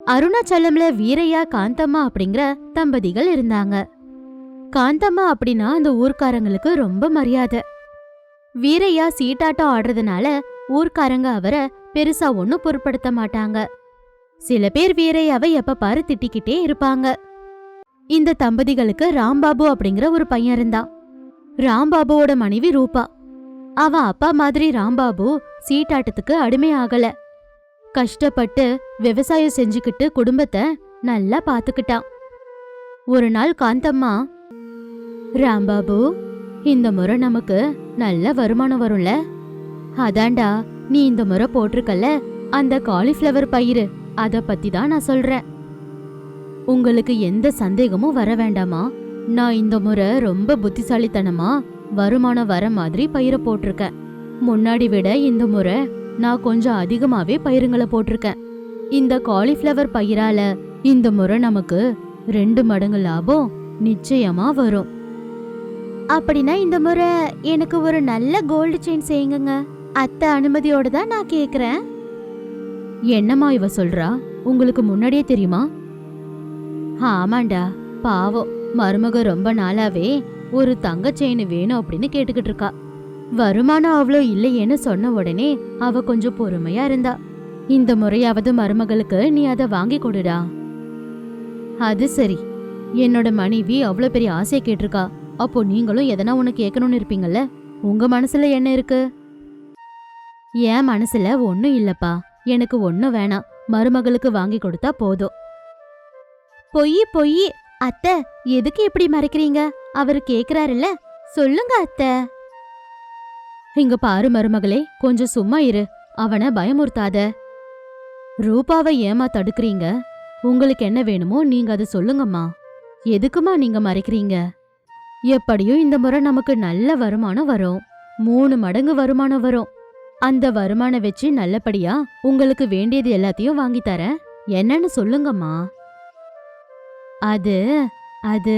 அருணாச்சலம்ல வீரையா காந்தம்மா அப்படிங்கிற தம்பதிகள் இருந்தாங்க. காந்தம்மா அப்படின்னா அந்த ஊர்க்காரங்களுக்கு ரொம்ப மரியாதை. வீரையா சீட்டாட்டம் ஆடுறதுனால ஊர்க்காரங்க அவரை பெருசா ஒன்னும் பொருட்படுத்த மாட்டாங்க. சில பேர் வீரையாவை எப்ப பாரு திட்டிக்கிட்டே இருப்பாங்க. இந்த தம்பதிகளுக்கு ராம்பாபு அப்படிங்கிற ஒரு பையன் இருந்தான். ராம்பாபுவோட மனைவி ரூபா. அவன் அப்பா மாதிரி ராம்பாபு சீட்டாட்டத்துக்கு அடிமை ஆகல. கஷ்டப்பட்டு விவசாயம் செஞ்சுக்கிட்டு குடும்பத்தை நல்லா பாத்துக்கிட்டான். ஒரு நாள் காந்தம்மா, ராம்பாபு, இந்த முறை நமக்கு நல்ல வருமானம் வரும்ல? அதாண்டா நீ இந்த முறை போட்டிருக்கல அந்த காலிஃப்ளவர் பயிறு, அத பத்தி தான் நான் சொல்றேன். உங்களுக்கு எந்த சந்தேகமும் வர வேண்டாமா, நான் இந்த முறை ரொம்ப புத்திசாலித்தனமா வருமானம் வர மாதிரி பயிரை போட்டிருக்கேன். முன்னாடி விட இந்த முறை நான் கொஞ்சம் அதிகமாவே பயிருங்களை போட்டிருக்கேன். இந்த காலிஃப்ளவர் பயிரால இந்த முறை நமக்கு 2 மடங்கு லாபம் நிச்சயமா வரும். அப்படின்னா இந்த முறை எனக்கு ஒரு நல்ல கோல்டு செயின் செய்யுங்க. அத்தை அனுமதியோட தான் நான் கேக்குறேன். என்னம்மா இவ சொல்றா? உங்களுக்கு முன்னாடியே தெரியுமா? ஆமாண்டா, பாவம் மருமக ரொம்ப நாளாவே ஒரு தங்க செயின் வேணும் அப்படின்னு கேட்டுக்கிட்டு இருக்கா. வருமானம் அவ்வளோ இல்லையேன்னு சொன்ன உடனே அவ கொஞ்சம் பொறுமையா இருந்தா. இந்த முறையாவது மருமகளுக்கு நீ அதை வாங்கி கொடுடா. அது சரி, என்னோட மனைவி அவ்வளோ பெரிய ஆசையை கேட்டிருக்கா. அப்போ நீங்களும் எதனா ஒன்று கேட்கணும்னு இருப்பீங்கல்ல? உங்க மனசுல என்ன இருக்கு? என் மனசுல ஒன்னும் இல்லப்பா. எனக்கு ஒன்னும் வேணாம், மருமகளுக்கு வாங்கி கொடுத்தா போதும். பொய் பொய் அத்தை, எதுக்கு இப்படி மறைக்கிறீங்க? அவரு கேக்குறாருல்ல, சொல்லுங்க அத்தை. இங்க பாரு மருமகளே, கொஞ்சம் சும்மா இரு, அவனை பயமுறுத்தாத. ரூபாவை ஏமா தடுக்கிறீங்க? உங்களுக்கு என்ன வேணுமோ நீங்க அதை சொல்லுங்கம்மா. எதுக்குமா நீங்க மறைக்கிறீங்க? எப்படியும் இந்த முறை நமக்கு நல்ல வருமானம் வரும். 3 மடங்கு வருமானம் வரும். அந்த வருமானம் வச்சு நல்லபடியா உங்களுக்கு வேண்டியது எல்லாத்தையும் வாங்கி தரேன். என்னன்னு சொல்லுங்கம்மா. அது அது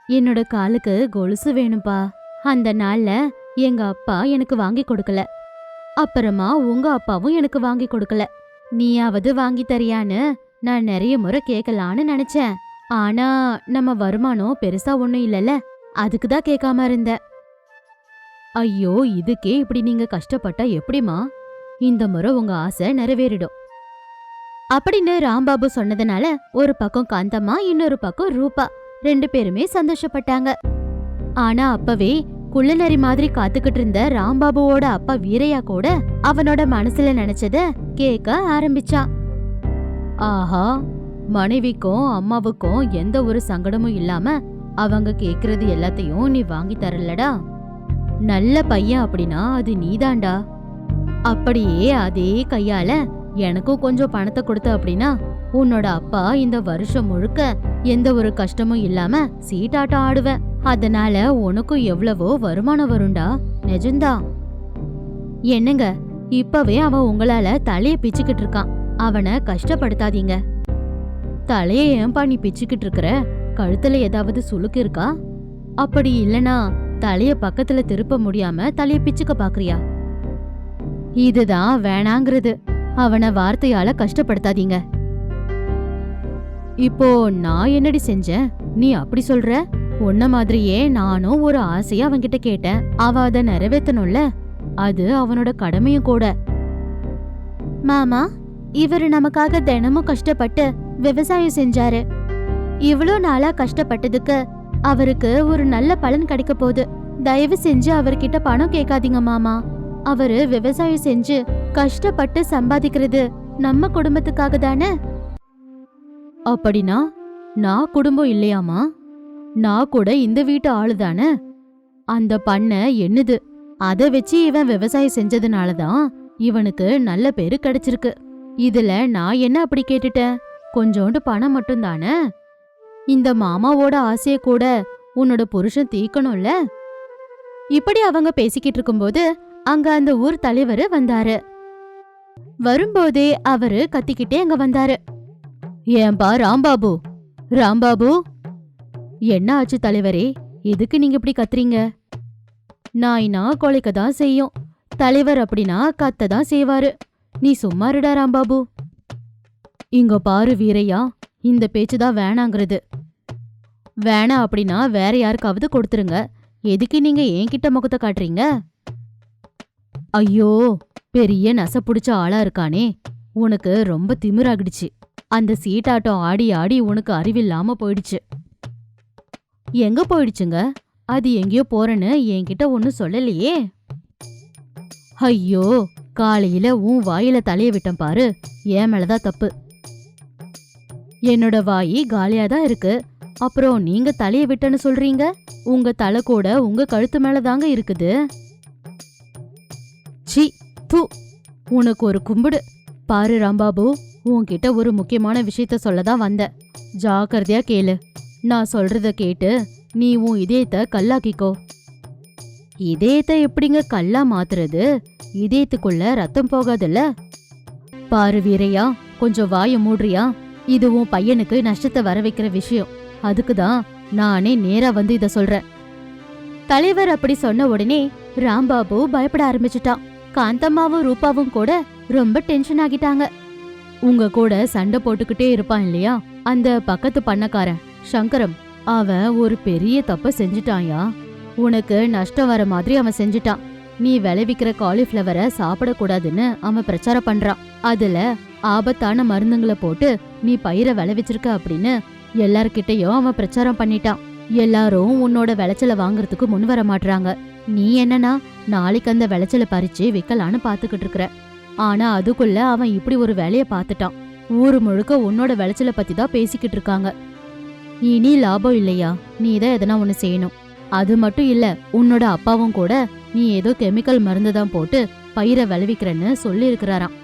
என்னோட காலுக்கு கொலுசு வேணும்பா. அந்த நாள்ல எங்க அப்பா எனக்கு வாங்கி கொடுக்கல, அப்புறமா உங்க அப்பாவும் எனக்கு வாங்கி கொடுக்கல. நீயாவது வாங்கி தரியான்னு நான் நிறைய முறை கேட்கலான்னு நினைச்சேன். ஆனா நம்ம வருமானம் பெருசா ஒண்ணும் இல்லல, அதுக்குதான் கேட்காம இருந்த. ஐயோ, இதுக்கே இப்படி நீங்க கஷ்டப்பட்டா எப்படிமா? இந்த முறை உங்க ஆசை நிறைவேறிடும் அப்படின்னு ராம்பாபு சொன்னதுனால ஒரு பக்கம் காந்தம்மா, இன்னொரு பக்கம் ரூபா 2 பேருமே சந்தோஷப்பட்டாங்க. ஆனா அப்பவே குள்ளநரி மாதிரி காத்துக்கிட்டு இருந்த ராம்பாபுவோட அப்பா வீரையா கூட அவனோட மனசுல நினைச்சத கேட்க ஆரம்பிச்சான். ஆஹா, மனைவிக்கும் அம்மாவுக்கும் எந்த ஒரு சங்கடமும் இல்லாம அவங்க கேக்குறது எல்லாத்தையும் நீ வாங்கி தரலடா. நல்ல பையன் அப்படின்னா அது நீதாண்டா. அப்படியே அதே கையால எனக்கும் கொஞ்சம் பணத்தை கொடுத்த அப்படின்னா உன்னோட அப்பா இந்த வருஷம் முழுக்க எந்த ஒரு கஷ்டமும் இல்லாம சீட்டாட்டம் ஆடுவேன். அதனால உனக்கும் எவ்வளவோ வருமானம் வரும்டா. நிஜம்தான். என்னங்க, இப்பவே அவன் உங்களால தலைய பிச்சுக்கிட்டு இருக்கான். அவனை கஷ்டப்படுத்தாதீங்க. தலைய ஏன்பா நீ பிச்சுக்கிட்டு இருக்கிற? கழுத்துல ஏதாவது சுளுக்கு இருக்கா? அப்படி இல்லனா தலைய பக்கத்துல திருப்ப முடியாம தலைய பிச்சுக்க பாக்குறியா? இதுதான் வேணாங்கிறது. அவனை வார்த்தையால கஷ்டப்படுத்தாதீங்க. இப்போ நான் என்னடி செஞ்சேன் நீ அப்படி சொல்ற? உன்ன மாதிரியே நானும் ஒரு ஆசையா அவன்கிட்ட கேட்டேன். அவ அதை நிறைவேற்றணும்ல, அது அவனோட கடமையும் கூட. மாமா, இவரு நமக்காக தினமும் கஷ்டப்பட்டு விவசாயம் செஞ்சாரு. இவ்வளோ நாளா கஷ்டப்பட்டதுக்கு அவருக்கு ஒரு நல்ல பலன் கிடைக்க போகுது. தயவு செஞ்சு அவர்கிட்ட பணம் கேட்காதீங்க மாமா. அவரு விவசாயம் செஞ்சு கஷ்டப்பட்டு சம்பாதிக்கிறது நம்ம குடும்பத்துக்காக தானே. அப்படின்னா நான் குடும்பம் இல்லையாமா? நான் கூட இந்த வீட்டு ஆளுதானே. அந்த பண்ணை என்னது, அதை வச்சு இவன் விவசாயம் செஞ்சதுனாலதான் இவனுக்கு நல்ல பேரு கிடைச்சிருக்கு. இதுல நான் என்ன அப்படி கேட்டுட்டேன்? கொஞ்சோண்டு பணம் மட்டும் தானே. இந்த மாமாவோட ஆசைய கூட உன்னோட புருஷன் தீக்கணும்ல. இப்படி அவங்க பேசிக்கிட்டு இருக்கும்போது அங்க அந்த ஊர் தலைவர் வந்தாரு. வரும்போதே அவரு கத்திக்கிட்டே அங்க வந்தாரு. ஏன்பா ராம்பாபு, ராம்பாபு, என்ன ஆச்சு தலைவரே? எதுக்கு நீங்க இப்படி கத்துறீங்க? நாய்னா கொலைக்கதான் செய்யும், தலைவர் அப்படின்னா கத்ததான் செய்வாரு. நீ சும்மா இருடா ராம்பாபு. இங்க பாரு வீரையா, இந்த பேச்சுதான் வேணாங்கிறது. வேணாம் அப்படின்னா வேற யாருக்காவது கொடுத்துருங்க. எதுக்கு நீங்க என்கிட்ட முகத்தை காட்டுறீங்க? ஐயோ, பெரிய நச புடிச்ச ஆளா இருக்கானே, உனக்கு ரொம்ப திமிராகிடுச்சு. அந்த சீட்டாட்டம் ஆடி ஆடி உனக்கு அறிவில்லாம போயிடுச்சு. எங்க போயிடுச்சுங்க? அது எங்கேயோ போறேன்னு என்கிட்ட ஒன்னும் சொல்லலையே. ஐயோ, காலையில உன் வாயில தலைய விட்டேன் பாரு, என் மேலதான் தப்பு. என்னோட வாயி காலியாதான் இருக்கு, அப்புறம் நீங்க தலைய விட்டேன்னு சொல்றீங்க? உங்க தலை கூட உங்க கழுத்து மேலதாங்க இருக்குது. சி தூ, உனக்கு ஒரு கும்பிடு. பாரு ராம்பாபு, உன்கிட்ட ஒரு முக்கியமான விஷயத்த சொல்லதான் வந்த. ஜாக்கிரதையா கேளு. நான் சொல்றத கேட்டு நீ உன் இதயத்தை கல்லாக்கிக்கோ. இதயத்தை எப்படிங்க கல்லா மாத்துறது? இதயத்துக்குள்ள ரத்தம் போகாதுல்ல. பாரு வீரையா, கொஞ்சம் வாய மூடுறியா? இது உன் பையனுக்கு நஷ்டத்தை வர வைக்கிற விஷயம். அதுக்குதான் நானே நேரா வந்து இத சொல்றேன். தலைவர் அப்படி சொன்ன உடனே ராம்பாபு பயப்பட ஆரம்பிச்சுட்டான். காந்தம்மாவும் ரூபாவும் கூட ரொம்ப டென்ஷன் ஆகிட்டாங்க. உங்க கூட சண்டை போட்டுக்கிட்டே இருப்பான் இல்லையா அந்த பக்கத்து பண்ணக்காரன் சங்கரம், அவன் ஒரு பெரிய தப்ப செஞ்சுட்டான்யா. உனக்கு நஷ்டம் வர மாதிரி அவன் செஞ்சுட்டான். நீ விளைவிக்கிற காலிஃபிளவரை சாப்பிடக்கூடாதுன்னு அவன் பிரச்சாரம் பண்றான். அதுல ஆபத்தான மருந்துங்களை போட்டு நீ பயிரை விளைவிச்சிருக்க அப்படின்னு எல்லார்கிட்டயும் அவன் பிரச்சாரம் பண்ணிட்டான். எல்லாரும் உன்னோட விளைச்சலை வாங்குறதுக்கு முன் வர மாட்றாங்க. நீ என்னன்னா நாளைக்கு அந்த விளைச்சலை பறிச்சு விக்கலான்னு பாத்துக்கிட்டு இருக்கிற. ஆனா அதுக்குள்ள அவன் இப்படி ஒரு வேலைய பாத்துட்டான். ஊரு முழுக்க உன்னோட விளைச்சலை பத்தி தான் பேசிக்கிட்டு இருக்காங்க. இனி லாபம் இல்லையா, நீ தான் எதனா ஒண்ணு செய்யணும். அது மட்டும் இல்ல, உன்னோட அப்பாவும் கூட நீ ஏதோ கெமிக்கல் மருந்து தான் போட்டு பயிரை விளைவிக்கிறன்னு சொல்லி இருக்கிறாராம்.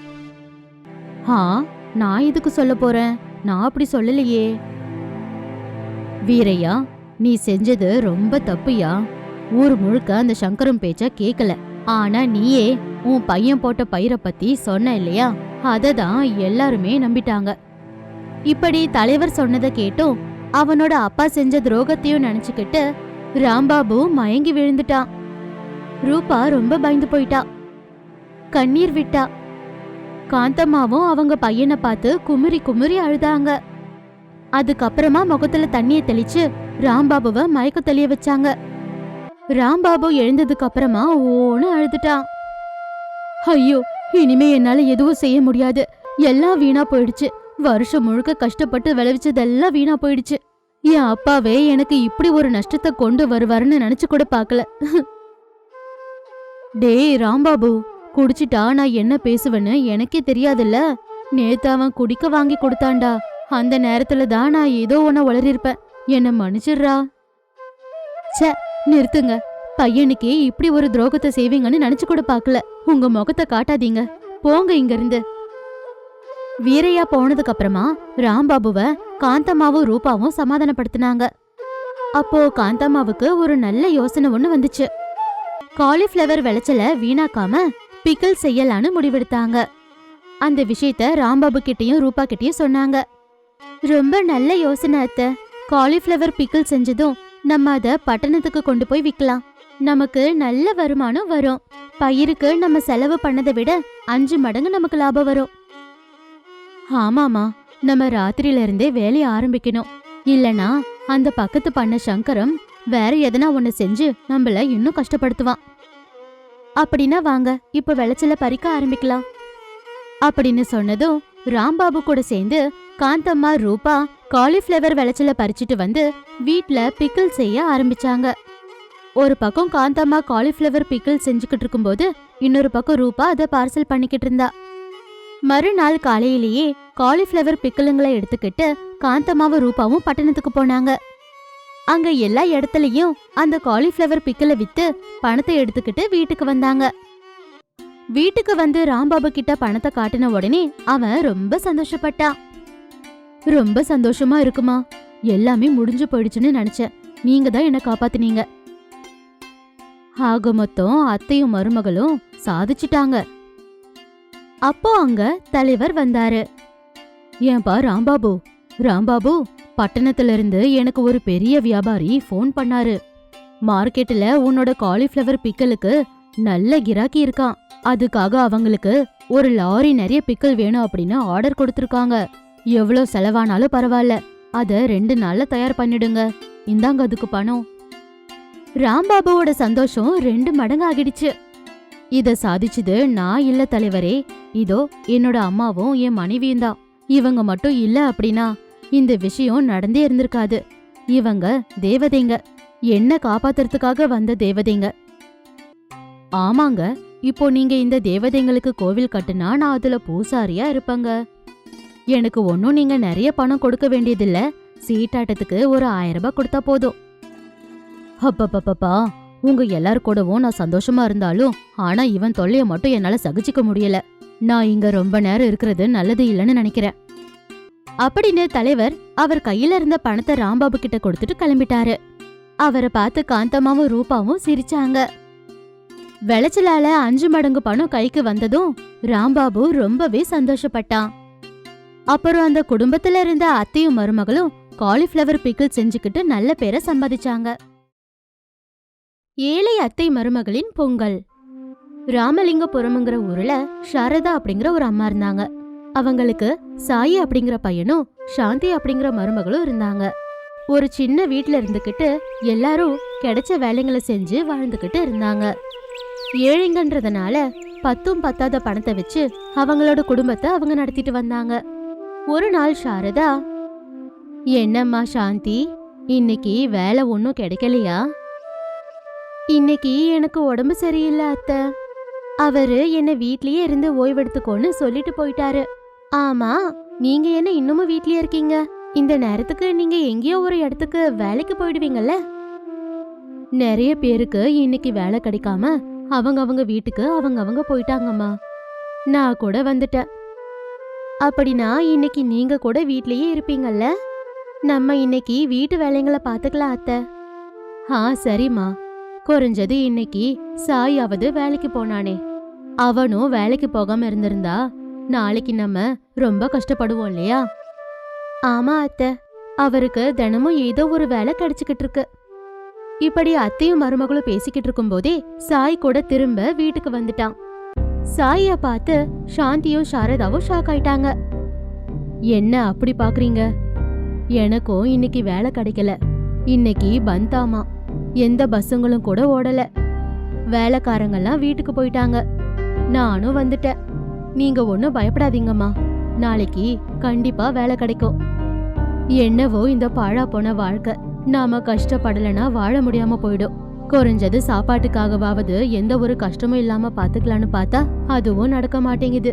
நான் எதுக்கு சொல்ல போறேன்? நான் அப்படி சொல்லலையே. வீரையா, நீ செஞ்சது ரொம்ப தப்புயா. ஊர் முழுக்க அந்த சங்கரம் பேச்ச கேக்கல. ஆனா நீயே உன் பையன் போட்ட பயிரை பத்தி சொன்ன இல்லையா, அததான் எல்லாருமே நம்பிட்டாங்க. இப்படி தலைவர் சொன்னதை கேட்டும் அவனோட அப்பா செஞ்ச துரோகத்தையும் நினைச்சுக்கிட்டு ராம்பாபு மயங்கி விழுந்துட்டான். ரூபா ரொம்ப பயந்து போயிட்டா, கண்ணீர் விட்டா. காந்தம்மாவும் அவங்க பையனை பார்த்து குமுறி குமுறி அழுதாங்க. அதுக்கப்புறமா முகத்துல தண்ணிய தெளிச்சு ராம்பாபுவ மயக்க தெளிய வச்சாங்க. ராம்பாபு எழுந்ததுக்கு அப்புறமா ஓன்னு அழுதுட்டான். ஐயோ, இனிமே என்னால எதுவும் செய்ய முடியாது. எல்லாம் வீணா போயிடுச்சு. வருஷம் முழுக்க கஷ்டப்பட்டு விளைவிச்சதெல்லாம் வீணா போயிடுச்சு. என் அப்பாவே எனக்கு இப்படி ஒரு நஷ்டத்தை கொண்டு வருவாருன்னு நினைச்சு கூட பாக்கல. டேய் ராம்பாபு, குடிச்சிட்டா நான் என்ன பேசுவேன்னு எனக்கே தெரியாதுல்ல. நேத்து அவன் குடிக்க வாங்கி கொடுத்தான்டா. அந்த நேரத்துல தான் நான் ஏதோ ஒன்ன உளறிருப்பேன். என்ன மன்னிச்சிடுறா. சே, நிறுத்துங்க. பையனுக்கே இப்படி ஒரு துரோகத்தை செய்வீங்கன்னு நினைச்சு கூட பாக்கல. உங்க முகத்தை காட்டாதீங்க, போங்க இங்க இருந்து. வீரையா போனதுக்கு அப்புறமா ராம்பாபுவ காந்தம்மாவும் ரூபாவும் சமாதானப்படுத்தினாங்க. அப்போ காந்தம்மாவுக்கு ஒரு நல்ல யோசனை ஒண்ணு வந்துச்சு. காலிஃபிளவர் விளைச்சல வீணாக்காம பிக்கிள் செய்யலான்னு முடிவெடுத்தாங்க. அந்த விஷயத்த ராம்பாபு கிட்டயும் ரூபா கிட்டயும் சொன்னாங்க. ரொம்ப நல்ல யோசனை அத்தை. காலிஃபிளவர் பிக்கிள் செஞ்சதும் நம்ம அத பட்டணத்துக்கு கொண்டு போய் விக்கலாம். நமக்கு நல்ல வருமானம் வரும். பயிருக்கு நம்ம செலவு பண்ணதை விட 5 மடங்கு நமக்கு லாபம் வரும். ஆமாமா, நம்ம ராத்திரியில இருந்தே வேலைய ஆரம்பிக்கணும். இல்லனா அந்த பக்கத்து பண்ண சங்கரம் வேற எதனா ஒண்ணு செஞ்சு நம்மள இன்னும் கஷ்டப்படுத்துவான். அப்படின்னா வாங்க இப்ப விளைச்சல பறிக்க ஆரம்பிக்கலாம் அப்படின்னு சொன்னதும் ராம்பாபு கூட சேர்ந்து காந்தம்மா ரூபா காலிஃபிளவர் விளைச்சல பறிச்சுட்டு வந்து வீட்ல பிக்கிள் செய்ய ஆரம்பிச்சாங்க. ஒரு பக்கம் காந்தம்மா காலிஃபிளவர் பிக்கிள் செஞ்சுக்கிட்டு இருக்கும்போது இன்னொரு பக்கம் ரூபா அதை பார்சல் பண்ணிக்கிட்டு இருந்தா. மறுநாள் காலையிலேயே காலிஃபிளவர் பிக்கிளுங்களை எடுத்துக்கிட்டு காந்தம்மாவும் ரூபாவும் பட்டணத்துக்கு போனாங்க. அங்க எல்லா இடத்துலயும் அந்த காலிஃபிளவர் பிக்கிளை வித்து பணத்தை எடுத்துக்கிட்டு வீட்டுக்கு வந்தாங்க. வீட்டுக்கு வந்து ராம்பாபு கிட்ட பணத்தை காட்டின உடனே அவன் ரொம்ப சந்தோஷப்பட்டான். ரொம்ப சந்தோஷமா இருக்குமா, எல்லாமே முடிஞ்சு போயிடுச்சுன்னு நினைச்சேன். நீங்க தான் என்ன காப்பாத்தினீங்க. ஆக மொத்தம் அத்தையும் மருமகளும் சாதிச்சிட்டாங்க. அப்போ அங்க தலைவர் வந்தாரு. ஏன்பா ராம்பாபு, ராம்பாபு, பட்டணத்துல இருந்து எனக்கு ஒரு பெரிய வியாபாரி போன் பண்ணாரு. மார்க்கெட்ல உன்னோட காலிஃபிளவர் பிக்கலுக்கு நல்ல கிராக்கி இருக்கான். அதுக்காக அவங்களுக்கு ஒரு லாரி நிறைய பிக்கல் வேணும் அப்படின்னு ஆர்டர் கொடுத்திருக்காங்க. எவ்வளோ செலவானாலும் பரவாயில்ல, அத 2 நாள்ல தயார் பண்ணிடுங்க. இந்தாங்க அதுக்கு பணம். ராம்பாபுவோட சந்தோஷம் 2 மடங்கு ஆகிடுச்சு. இத சாதிச்சது நான் இல்ல தலைவரே, இதோ என்னோட அம்மாவும் என் மனைவியும் தான். இவங்க மட்டும் இல்ல அப்படின்னா இந்த விஷயம் நடந்தே இருந்திருக்காது. இவங்க தேவதைங்க, என்ன காப்பாத்துறதுக்காக வந்த தேவதைங்க. ஆமாங்க, இப்போ நீங்க இந்த தேவதைங்களுக்கு கோவில் கட்டுனா நான் அதுல பூசாரியா இருப்பேங்க. எனக்கு ஒன்னும் நீங்க நிறைய பணம் கொடுக்க வேண்டியதில்ல, சீட்டாட்டத்துக்கு ஒரு 1000 ரூபாய் கொடுத்தா போதும். அப்பப்பப்பா, உங்க எல்லார் கூடவும் நான் சந்தோஷமா இருந்தாலும் ஆனா இவன் தொல்லைய மட்டும் என்னால சகிச்சுக்க முடியல. நான் இங்க ரொம்ப நேரம் இருக்கிறது நல்லது இல்லைன்னு நினைக்கிறேன் அப்படின்னு தலைவர் அவர் கையில இருந்த பணத்தை ராம்பாபு கிட்ட கொடுத்துட்டு கிளம்பிட்டாரு. அவரை பார்த்து காந்தம்மாவும் ரூபாவும் சிரிச்சாங்க. விளைச்சலால 5 மடங்கு பணம் கைக்கு வந்ததும் ராம்பாபு ரொம்பவே சந்தோஷப்பட்டான். அப்புறம் அந்த குடும்பத்துல இருந்த அத்தையும் மருமகளும் காலிஃபிளவர் பிக்கிள் செஞ்சுக்கிட்டு நல்ல பேரை சம்பாதிச்சாங்க. ஏழை அத்தை மருமகளின் பொங்கல். ராமலிங்கபுரம்ங்கிற ஊர்ல சாரதா அப்படிங்கிற ஒரு அம்மா இருந்தாங்க. அவங்களுக்கு சாயி அப்படிங்கிற பையனும் சாந்தி அப்படிங்கிற மருமகளும் இருந்தாங்க. ஒரு சின்ன வீட்ல இருந்துகிட்டு எல்லாரும் கிடைச்ச வேலைங்களை செஞ்சு வாழ்ந்துகிட்டு இருந்தாங்க. ஏழைங்கன்றதுனால 10ம் பத்தாத பணத்தை வச்சு அவங்களோட குடும்பத்தை அவங்க நடத்திட்டு வந்தாங்க. ஒரு நாள் சாரதா, என்னம்மா சாந்தி, இன்னைக்கு வேலை ஒன்னும் கிடைக்கலையா? இன்னைக்கு எனக்கு உடம்பு சரியில்லை அத்தை. அவரு என்ன வீட்லயே இருந்து ஓய்வெடுத்துக்கோன்னு சொல்லிட்டு போயிட்டாரு. ஆமா, நீங்க என்ன இன்னமும் வீட்லயே இருக்கீங்க? இந்த நேரத்துக்கு நீங்க எங்கேயோ ஒரு இடத்துக்கு வேலைக்கு போயிடுவீங்கல்ல? நிறைய பேருக்கு இன்னைக்கு வேலை கிடைக்காம அவங்க வீட்டுக்கு அவங்க போயிட்டாங்கம்மா. நான் கூட வந்துட்டேன். அப்படின்னா இன்னைக்கு நீங்க கூட வீட்லயே இருப்பீங்கல்ல? நம்ம இன்னைக்கு வீட்டு வேலைங்களை பாத்துக்கலாம் அத்தை. சரிம்மா. குறைஞ்சது இன்னைக்கு சாயாவது வேலைக்கு போனானே, அவனும் வேலைக்கு போகாம இருந்திருந்தா நாளைக்கு நம்ம ரொம்ப கஷ்டப்படுவோம் இல்லையா? ஆமா அத்தை, அவருக்கு தினமும் ஏதோ ஒரு வேலை கிடைச்சுக்கிட்டு இருக்கு. இப்படி அத்தையும் மருமகளும் பேசிக்கிட்டு இருக்கும் போதே சாய் கூட திரும்ப வீட்டுக்கு வந்துட்டான். சாய பார்த்து சாந்தியும் சாரதாவும் ஷாக் ஆயிட்டாங்க. என்ன அப்படி பாக்குறீங்க? எனக்கும் இன்னைக்கு வேலை கிடைக்கல. இன்னைக்கு பந்தாமா, எந்த பஸ்ஸுங்களும் கூட ஓடல. வேலைக்காரங்கெல்லாம் வீட்டுக்கு போயிட்டாங்க. நானும் வந்துட்டேன். நீங்க ஒன்னும் பயப்படாதீங்கம்மா, நாளைக்கு கண்டிப்பா வேலை கிடைக்கும். என்னவோ இந்த பாழா போன வாழ்க்கை, நாம கஷ்டப்படலனா வாழ முடியாம போயிடும். குறைஞ்சது சாப்பாட்டுக்காகவாவது எந்த ஒரு கஷ்டமும் இல்லாம பாத்துக்கலான்னு பார்த்தா அதுவும் நடக்க மாட்டேங்குது.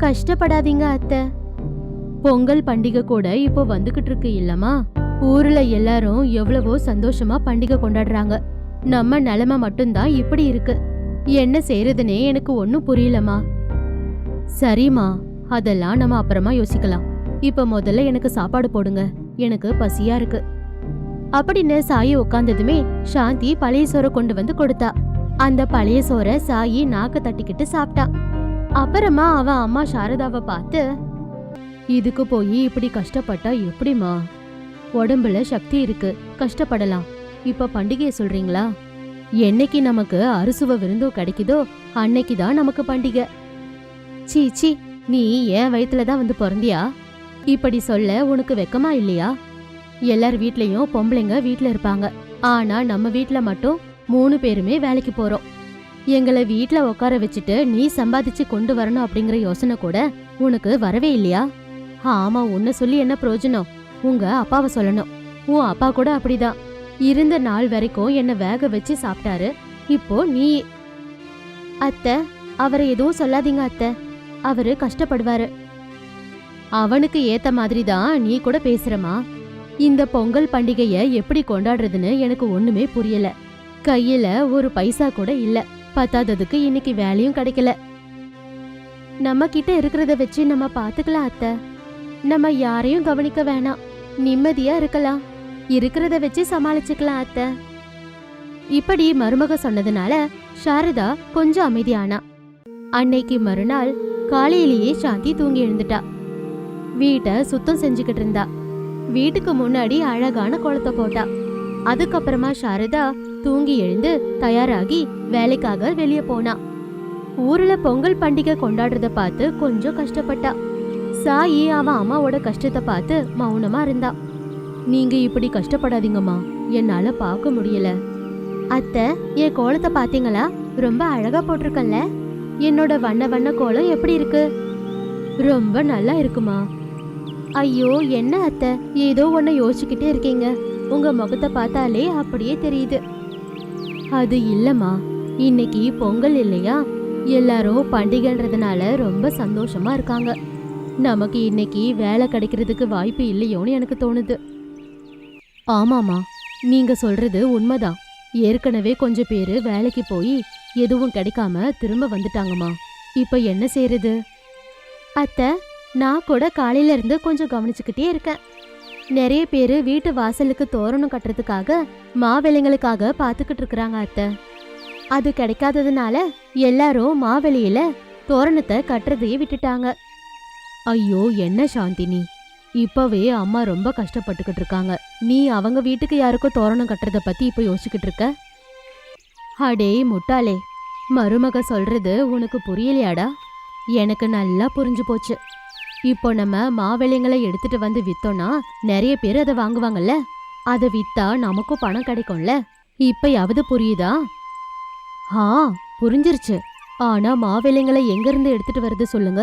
கஷ்டப்படாதீங்க அத்தை. பொங்கல் பண்டிகை கூட இப்போ வந்துகிட்டு இருக்கு இல்லம்மா? ஊர்ல எல்லாரும் எவ்வளவோ சந்தோஷமா பண்டிகை கொண்டாடுறாங்க. நம்ம நிலைமை மட்டும்தான் இப்படி இருக்கு. என்ன செய்யறதுனே எனக்கு ஒன்னும் புரியலமா. சரிம்மா, அதெல்லாம் நம்ம அப்புறமா யோசிக்கலாம். இப்ப முதல்ல எனக்கு சாப்பாடு போடுங்க, எனக்கு பசியா இருக்கு அப்படின்னு சாயி உட்கார்ந்ததுமே சாந்தி பழைய சோறை கொண்டு வந்து கொடுத்தா. அந்த பழைய சோறை சாயி நாக்க தட்டிக்கிட்டு சாப்பிட்டா. அப்புறமா அவன் அம்மா சாரதாவை பார்த்து, இதுக்கு போய் இப்படி கஷ்டப்பட்டா எப்படிமா? உடம்புல சக்தி இருக்கு, கஷ்டப்படலாம். இப்ப பண்டிகையை சொல்றீங்களா? என்னைக்கு நமக்கு அறுசுவ விருந்தும் கிடைக்குதோ அன்னைக்குதான் நமக்கு பண்டிகை. சீச்சி, நீ என் வயிற்றுலதான் வந்து பிறந்தியா? இப்படி சொல்ல உனக்கு வெக்கமா இல்லையா? எல்லார் வீட்லயும் பொம்பளைங்க வீட்ல இருப்பாங்க, ஆனா நம்ம வீட்ல மட்டும் 3 பேருமே வேலைக்கு போறோம். எங்களை வீட்ல உட்கார வச்சுட்டு நீ சம்பாதிச்சு கொண்டு வரணும் அப்படிங்கிற யோசனை கூட உனக்கு வரவே இல்லையா? ஆமா, உன்னை சொல்லி என்ன பிரயோஜனம்? உங்க அப்பாவை சொல்லணும். உன் அப்பா கூட அப்படிதான், இருந்த நாள் வரைக்கும் என்ன வேக வச்சு சாப்பிட்டாரு. இப்போ நீ. அத்தை, அவரை எதுவும் சொல்லாதீங்க அத்தை, அவரு கஷ்டப்படுவாரு. அவனுக்கு ஏத்த மாதிரி தான் நீ கூட பேசுறமா. இந்த பொங்கல் பண்டிகைய எப்படி கொண்டாடுறதுன்னு எனக்கு ஒண்ணுமே புரியல. கையில ஒரு பைசா கூட இல்ல, பத்தாததுக்கு இன்னைக்கு வேலையும் கிடைக்கல. நம்ம கிட்ட இருக்கிறத வச்சு நம்ம பாத்துக்கலாம் அத்தை. நம்ம யாரையும் கவனிக்க வேணாம், நிம்மதியா இருக்கலாம். இருக்கிறத வச்சு சமாளிச்சுக்கலாம் அத்தை. இப்படி மருமக சொன்னதுனால சாரதா கொஞ்சம் அமைதியானா. அன்னைக்கு மறுநாள் காலையிலேயே சாந்தி தூங்கி எழுந்துட்டா. வீட்டை சுத்தம் செஞ்சுக்கிட்டு இருந்தா. வீட்டுக்கு முன்னாடி அழகான கோலத்தை போட்டா. அதுக்கப்புறமா சாரதா தூங்கி எழுந்து தயாராகி வேலைக்காக வெளியே போனா. ஊர்ல பொங்கல் பண்டிகை கொண்டாடுறத பார்த்து கொஞ்சம் கஷ்டப்பட்டா. சாயி அவன் அம்மாவோட கஷ்டத்தை பார்த்து மௌனமா இருந்தா. நீங்க இப்படி கஷ்டப்படாதீங்கம்மா, என்னால பார்க்க முடியல. அத்தை, என் கோலத்தை பாத்தீங்களா? ரொம்ப அழகா போட்டிருக்கல. என்னோட வண்ண வண்ண கோலம் எப்படி இருக்கு? ரொம்ப நல்லா இருக்குமா. ஐயோ, என்ன அத்தை, ஏதோ ஒன்ன யோசிச்சுக்கிட்டே இருக்கீங்க. உங்க முகத்தை பார்த்தாலே அப்படியே தெரியுது. அது இல்லம்மா, இன்னைக்கு பொங்கல் இல்லையா? எல்லாரும் பண்டிகைன்றதுனால ரொம்ப சந்தோஷமா இருக்காங்க. நமக்கு இன்னைக்கு வேலை கிடைக்கிறதுக்கு வாய்ப்பு இல்லையோன்னு எனக்கு தோணுது. ஆமாமா, நீங்க சொல்றது உண்மைதான். ஏற்கனவே கொஞ்சம் பேரு வேலைக்கு போய் எதுவும் கிடைக்காம திரும்ப வந்துட்டாங்கம்மா. இப்ப என்ன செய்யறது? அத்தை, நான் கூட காலையில இருந்து கொஞ்சம் கவனிச்சுக்கிட்டே இருக்கேன். நிறைய பேரு வீட்டு வாசலுக்கு தோரணம் கட்டுறதுக்காக மாவேலைங்களுக்காக பாத்துக்கிட்டு இருக்கிறாங்க அத்தை. அது கிடைக்காததுனால எல்லாரும் மாவெளியில தோரணத்தை கட்டுறதையே விட்டுட்டாங்க. ஐயோ, என்ன சாந்தினி, இப்பவே அம்மா ரொம்ப கஷ்டப்பட்டுக்கிட்டு இருக்காங்க. நீ அவங்க வீட்டுக்கு யாருக்கும் தோரணம் கட்டுறத பத்தி இப்ப யோசிச்சுக்கிட்டு இருக்க? அடே முட்டாளே, மருமக சொல்றது உனக்கு புரியலையாடா? எனக்கு நல்லா புரிஞ்சு போச்சு. இப்போ நம்ம மாவெளிங்களை எடுத்துட்டு வந்து வித்தோம்னா நிறைய பேர் அதை வாங்குவாங்கல்ல. அதை வித்தா நமக்கும் பணம் கிடைக்கும்ல. இப்பயாவது புரியுதா? ஆ, புரிஞ்சிருச்சு. ஆனா மாவெளிங்களை எங்க இருந்து எடுத்துட்டு வருது சொல்லுங்க?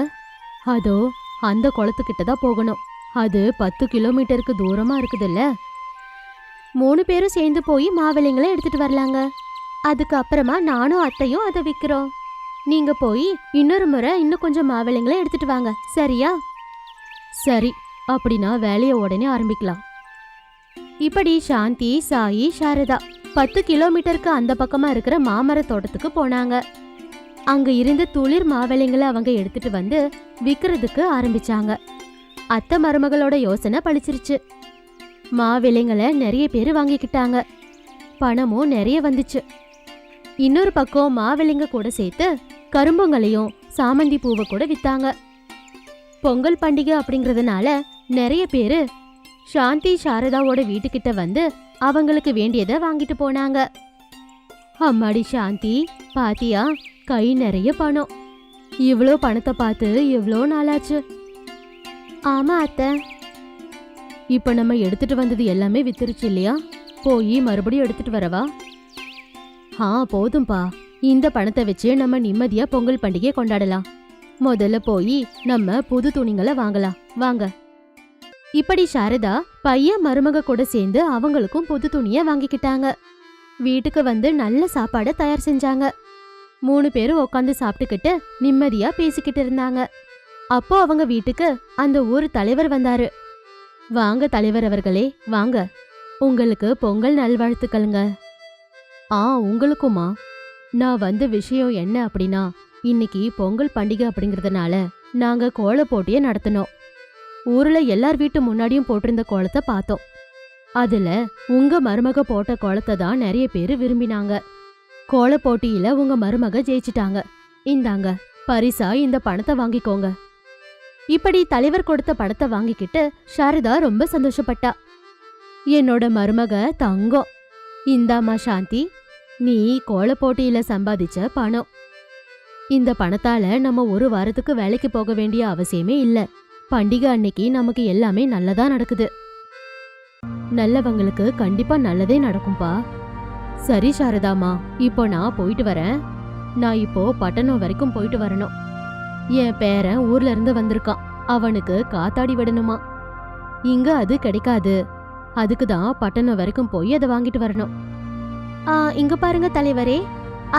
அதோ அந்த குளத்துக்கிட்ட தான் போகணும். அது 10 கிலோமீட்டருக்கு தூரமா இருக்குதுல்ல. 3 பேரும் சேர்ந்து போய் மாவெளிங்களை எடுத்துட்டு வரலாங்க. அதுக்கு அப்புறமா நானும் அத்தையும் அதை விக்கிறோம். நீங்க போய் இன்னொரு முறை இன்னும் கொஞ்சம் மாவெளிங்களை எடுத்துட்டு வாங்க, சரியா? சரி, அப்படின்னா வேலையை உடனே ஆரம்பிக்கலாம். இப்படி சாந்தி, சாயி, சாரதா 10 கிலோமீட்டருக்கு அந்த பக்கமா இருக்கிற மாமர தோட்டத்துக்கு போனாங்க. அங்க இருந்து துளிர் மாவெளிங்களை அவங்க எடுத்துட்டு வந்து விக்கிறதுக்கு ஆரம்பிச்சாங்க. அத்தை மருமகளோட யோசனை பழிச்சிருச்சு. மாவிலைங்களை நிறைய பேர் வாங்கிக்கிட்டாங்க. பணமும் நிறைய வந்துச்சு. இன்னொரு பக்கம் மாவிலைங்க கூட சேர்த்து கரும்புங்களையும் சாமந்தி பூவை கூட வித்தாங்க. பொங்கல் பண்டிகை அப்படிங்கறதுனால நிறைய பேரு சாந்தி, சாரதாவோட வீட்டுக்கிட்ட வந்து அவங்களுக்கு வேண்டியதை வாங்கிட்டு போனாங்க. அம்மாடி சாந்தி, பாத்தியா, கை நிறைய பணம். இவ்வளோ பணத்தை பார்த்து எவ்வளோ நாளாச்சு. ஆமா அத்தை. இப்ப நம்ம எடுத்துட்டு வந்தது எல்லாமே வித்துருச்சு இல்லையா? போய் மறுபடியும் எடுத்துட்டு வரவா? போதும்பா. இந்த பணத்தை வச்சு நம்ம நிம்மதியா பொங்கல் பண்டிகையை கொண்டாடலாம். முதல்ல போய் நம்ம புது துணிங்களை வாங்கலாம், வாங்க. இப்படி சாரதா பையன் மருமக கூட சேர்ந்து அவங்களுக்கும் புது துணிய வாங்கிக்கிட்டாங்க. வீட்டுக்கு வந்து நல்ல சாப்பாடை தயார் செஞ்சாங்க. 3 பேரும் உட்காந்து சாப்பிட்டுக்கிட்டு நிம்மதியா பேசிக்கிட்டு இருந்தாங்க. அப்போ அவங்க வீட்டுக்கு அந்த ஊர் தலைவர் வந்தாரு. வாங்க தலைவர் அவர்களே, வாங்க. உங்களுக்கு பொங்கல் நல்வாழ்த்துக்களுங்க. உங்களுக்குமா? நான் வந்த விஷயம் என்ன அப்படின்னா, இன்னைக்கு பொங்கல் பண்டிகை அப்படிங்கறதுனால நாங்க கோல போட்டியை நடத்தினோம். ஊர்ல எல்லார் வீட்டு முன்னாடியும் போட்டிருந்த கோலத்தை பார்த்தோம். அதுல உங்க மருமக போட்ட கோலத்தை தான் நிறைய பேரு விரும்பினாங்க. கோல போட்டியில உங்க மருமக ஜெயிச்சிட்டாங்க. இந்தாங்க பரிசா இந்த பணத்தை வாங்கிக்கோங்க. இப்படி தலைவர் கொடுத்த பணத்தை வாங்கிக்கிட்டு சாரதா ரொம்ப சந்தோஷப்பட்டா. என்னோட மருமக தங்கம். இந்தாமா சாந்தி, நீ கோல போட்டியில சம்பாதிச்ச பணம். இந்த பணத்தால நம்ம 1 வாரத்துக்கு வேலைக்கு போக வேண்டிய அவசியமே இல்ல. பண்டிகை அன்னைக்கு நமக்கு எல்லாமே நல்லதா நடக்குது. நல்லவங்களுக்கு கண்டிப்பா நல்லதே நடக்கும்பா. சரி சாரதாமா, இப்போ நான் போயிட்டு வரேன். நான் இப்போ பட்டணம் வரைக்கும் போயிட்டு வரணும். என் பேரன் ஊர்ல இருந்து வந்திருக்கான். அவனுக்கு காத்தாடி விடணுமா. இங்க அது கிடைக்காது. அதுக்குதான் பட்டணம் வரைக்கும் போய் அதை வாங்கிட்டு வரணும். இங்க பாருங்க தலைவரே,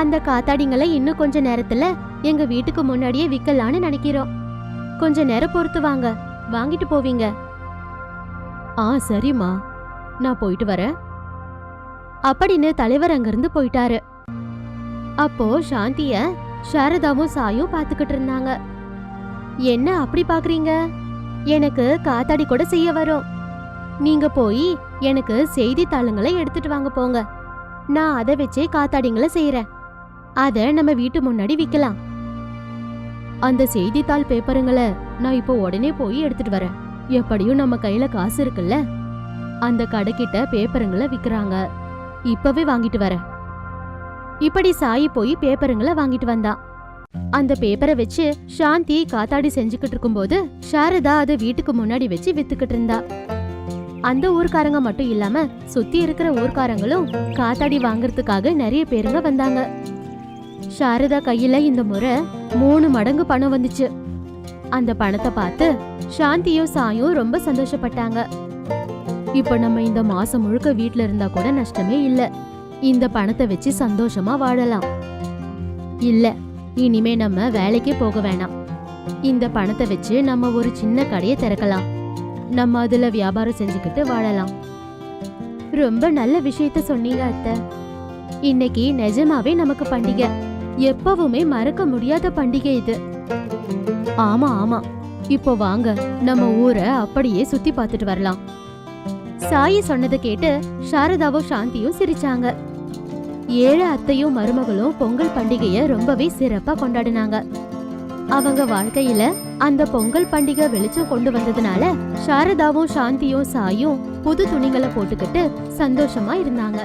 அந்த காத்தாடிங்களை இன்னும் கொஞ்ச நேரத்துல எங்க வீட்டுக்கு முன்னாடியே விக்கலான்னு நினைக்கிறோம். கொஞ்ச நேரம் பொறுத்து வாங்க, வாங்கிட்டு போவீங்க. சரிம்மா, நான் போயிட்டு வரேன் அப்படின்னு தலைவர் அங்கிருந்து போயிட்டாரு. அப்போ சாந்திய சாரதாவும் சாயும் பாத்துக்கிட்டு இருந்தாங்க. என்ன அப்படி பாக்குறீங்க? எனக்கு காத்தாடி கூட செய்ய வரும். நீங்க போய் எனக்கு செய்தித்தாளுங்களை எடுத்துட்டு வாங்க போங்க. நான் அதை வச்சே காத்தாடிங்களை செய்யறேன். அத நம்ம வீட்டு முன்னாடி விக்கலாம். அந்த செய்தித்தாள் பேப்பருங்களை நான் இப்போ உடனே போய் எடுத்துட்டு வரேன். எப்படியும் நம்ம கையில காசு இருக்குல்ல. அந்த கடைக்கிட்ட பேப்பருங்களை விக்கிறாங்க. இப்பவே வாங்கிட்டு வரேன். இப்படி சாயி போய் பேப்பருங்களை வாங்கிட்டு வந்தான். அந்த பேப்பரை வச்சு சாந்தி காத்தாடி செஞ்சுக்கிட்டு இருக்கும்போது சாரதா அதை வீட்டுக்கு முன்னாடி வச்சு வித்துக்கிட்டு இருந்தா. அந்த ஊர்க்காரங்க மட்டும் இல்லாம சுத்தி இருக்கிற ஊர்க்காரங்களும் காத்தாடி வாங்குறதுக்காக நிறைய பேருங்க வந்தாங்க. சாரதா கையில இந்த முறை 3 மடங்கு பணம் வந்துச்சு. அந்த பணத்தை பார்த்து சாந்தியும் சாயும் ரொம்ப சந்தோஷப்பட்டாங்க. இப்ப நம்ம இந்த மாசம் முழுக்க வீட்ல இருந்தா கூட நஷ்டமே இல்ல. இந்த பணத்தை வச்சு சந்தோஷமா வாழலாம். இல்ல, இனிமே நம்ம வேலைக்கே போக வேணாம். இந்த பணத்தை வச்சு நம்ம ஒரு சின்ன கடையை திறக்கலாம். நம்ம அதுல வியாபாரம் செஞ்சுக்கிட்டு வாழலாம். ரொம்ப நல்ல விஷயத்த சொன்னீங்க அத்தை. இன்னைக்கு நிஜமாவே நமக்கு பண்டிகை. எப்பவுமே மறக்க முடியாத பண்டிகை இது. ஆமா ஆமா, இப்போ வாங்க நம்ம ஊரை அப்படியே சுத்தி பார்த்துட்டு வரலாம். சாயி சொன்னதை கேட்டு சாரதாவும் சாந்தியும் சிரிச்சாங்க. 7 அத்தையும் மருமகளும் பொங்கல் பண்டிகைய ரொம்பவே சிறப்பா கொண்டாடினாங்க. அவங்க வாழ்க்கையில அந்த பொங்கல் பண்டிகை வெளிச்சம் கொண்டு வந்ததுனால சாரதாவும் சாந்தியும் சாயும் புது துணிகளை போட்டுக்கிட்டு சந்தோஷமா இருந்தாங்க.